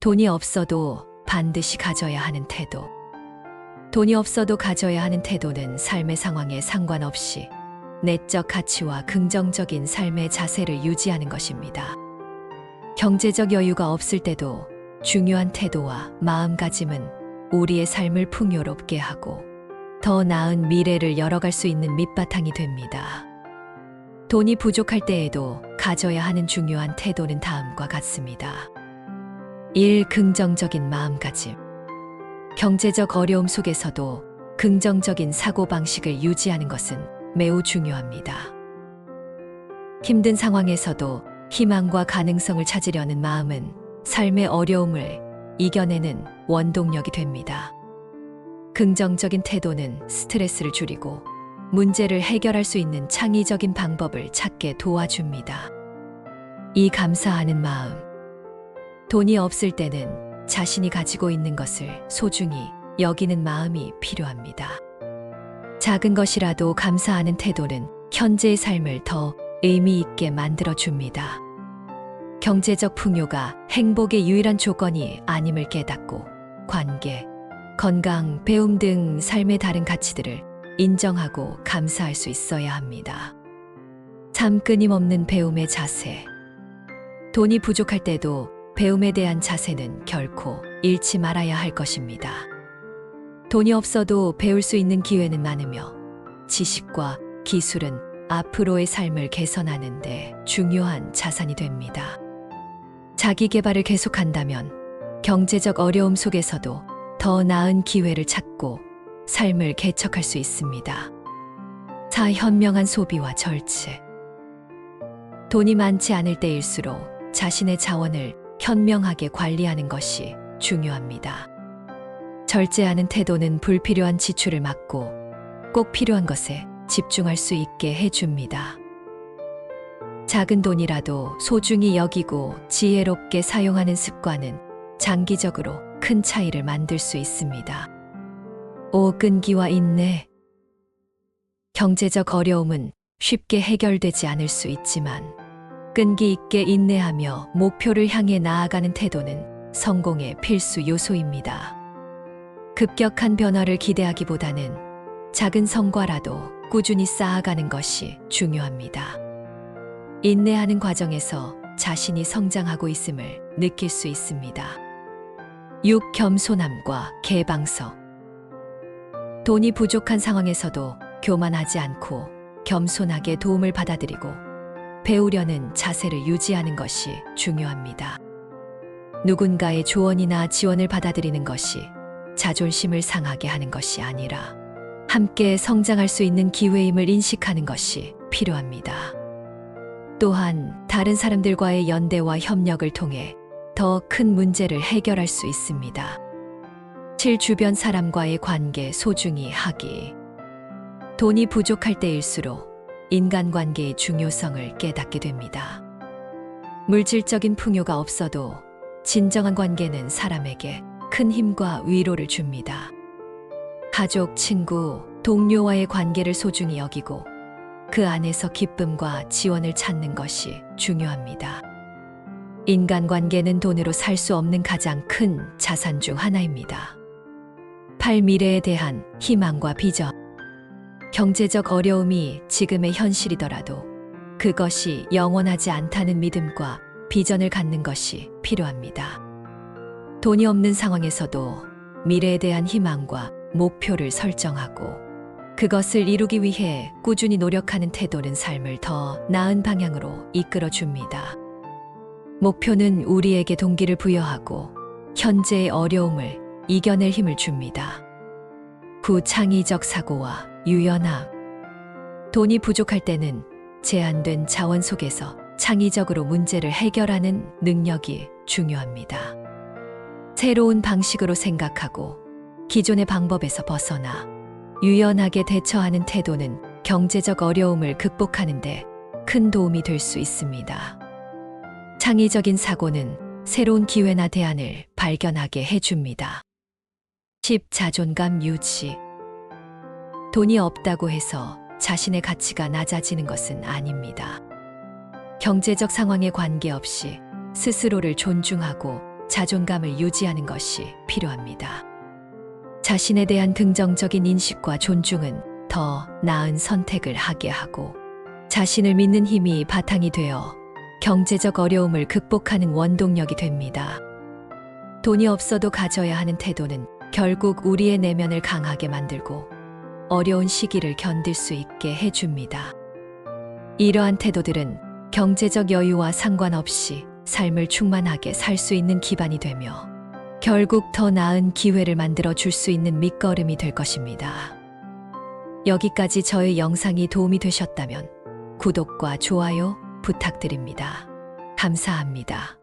돈이 없어도 반드시 가져야 하는 태도. 돈이 없어도 가져야 하는 태도는 삶의 상황에 상관없이 내적 가치와 긍정적인 삶의 자세를 유지하는 것입니다. 경제적 여유가 없을 때도 중요한 태도와 마음가짐은 우리의 삶을 풍요롭게 하고 더 나은 미래를 열어갈 수 있는 밑바탕이 됩니다. 돈이 부족할 때에도 가져야 하는 중요한 태도는 다음과 같습니다. 1. 긍정적인 마음가짐. 경제적 어려움 속에서도 긍정적인 사고방식을 유지하는 것은 매우 중요합니다. 힘든 상황에서도 희망과 가능성을 찾으려는 마음은 삶의 어려움을 이겨내는 원동력이 됩니다. 긍정적인 태도는 스트레스를 줄이고 문제를 해결할 수 있는 창의적인 방법을 찾게 도와줍니다. 이 감사하는 마음. 돈이 없을 때는 자신이 가지고 있는 것을 소중히 여기는 마음이 필요합니다. 작은 것이라도 감사하는 태도는 현재의 삶을 더 의미 있게 만들어줍니다. 경제적 풍요가 행복의 유일한 조건이 아님을 깨닫고 관계, 건강, 배움 등 삶의 다른 가치들을 인정하고 감사할 수 있어야 합니다. 참 끊임없는 배움의 자세. 돈이 부족할 때도 배움에 대한 자세는 결코 잃지 말아야 할 것입니다. 돈이 없어도 배울 수 있는 기회는 많으며 지식과 기술은 앞으로의 삶을 개선하는 데 중요한 자산이 됩니다. 자기 개발을 계속한다면 경제적 어려움 속에서도 더 나은 기회를 찾고 삶을 개척할 수 있습니다. 4. 현명한 소비와 절제. 돈이 많지 않을 때일수록 자신의 자원을 현명하게 관리하는 것이 중요합니다. 절제하는 태도는 불필요한 지출을 막고 꼭 필요한 것에 집중할 수 있게 해줍니다. 작은 돈이라도 소중히 여기고 지혜롭게 사용하는 습관은 장기적으로 큰 차이를 만들 수 있습니다. 5. 끈기와 인내. 경제적 어려움은 쉽게 해결되지 않을 수 있지만 끈기 있게 인내하며 목표를 향해 나아가는 태도는 성공의 필수 요소입니다. 급격한 변화를 기대하기보다는 작은 성과라도 꾸준히 쌓아가는 것이 중요합니다. 인내하는 과정에서 자신이 성장하고 있음을 느낄 수 있습니다. 6. 겸손함과 개방성. 돈이 부족한 상황에서도 교만하지 않고 겸손하게 도움을 받아들이고 배우려는 자세를 유지하는 것이 중요합니다. 누군가의 조언이나 지원을 받아들이는 것이 자존심을 상하게 하는 것이 아니라 함께 성장할 수 있는 기회임을 인식하는 것이 필요합니다. 또한 다른 사람들과의 연대와 협력을 통해 더 큰 문제를 해결할 수 있습니다. 7. 주변 사람과의 관계 소중히 하기. 돈이 부족할 때일수록 인간관계의 중요성을 깨닫게 됩니다. 물질적인 풍요가 없어도 진정한 관계는 사람에게 큰 힘과 위로를 줍니다. 가족, 친구, 동료와의 관계를 소중히 여기고 그 안에서 기쁨과 지원을 찾는 것이 중요합니다. 인간관계는 돈으로 살 수 없는 가장 큰 자산 중 하나입니다. 8. 미래에 대한 희망과 비전. 경제적 어려움이 지금의 현실이더라도 그것이 영원하지 않다는 믿음과 비전을 갖는 것이 필요합니다. 돈이 없는 상황에서도 미래에 대한 희망과 목표를 설정하고 그것을 이루기 위해 꾸준히 노력하는 태도는 삶을 더 나은 방향으로 이끌어 줍니다. 목표는 우리에게 동기를 부여하고 현재의 어려움을 이겨낼 힘을 줍니다. 9. 창의적 사고와 유연함. 돈이 부족할 때는 제한된 자원 속에서 창의적으로 문제를 해결하는 능력이 중요합니다. 새로운 방식으로 생각하고 기존의 방법에서 벗어나 유연하게 대처하는 태도는 경제적 어려움을 극복하는 데 큰 도움이 될 수 있습니다. 창의적인 사고는 새로운 기회나 대안을 발견하게 해줍니다. 10. 자존감 유지. 돈이 없다고 해서 자신의 가치가 낮아지는 것은 아닙니다. 경제적 상황에 관계없이 스스로를 존중하고 자존감을 유지하는 것이 필요합니다. 자신에 대한 긍정적인 인식과 존중은 더 나은 선택을 하게 하고 자신을 믿는 힘이 바탕이 되어 경제적 어려움을 극복하는 원동력이 됩니다. 돈이 없어도 가져야 하는 태도는 결국 우리의 내면을 강하게 만들고 어려운 시기를 견딜 수 있게 해줍니다. 이러한 태도들은 경제적 여유와 상관없이 삶을 충만하게 살 수 있는 기반이 되며 결국 더 나은 기회를 만들어 줄 수 있는 밑거름이 될 것입니다. 여기까지 저의 영상이 도움이 되셨다면 구독과 좋아요 부탁드립니다. 감사합니다.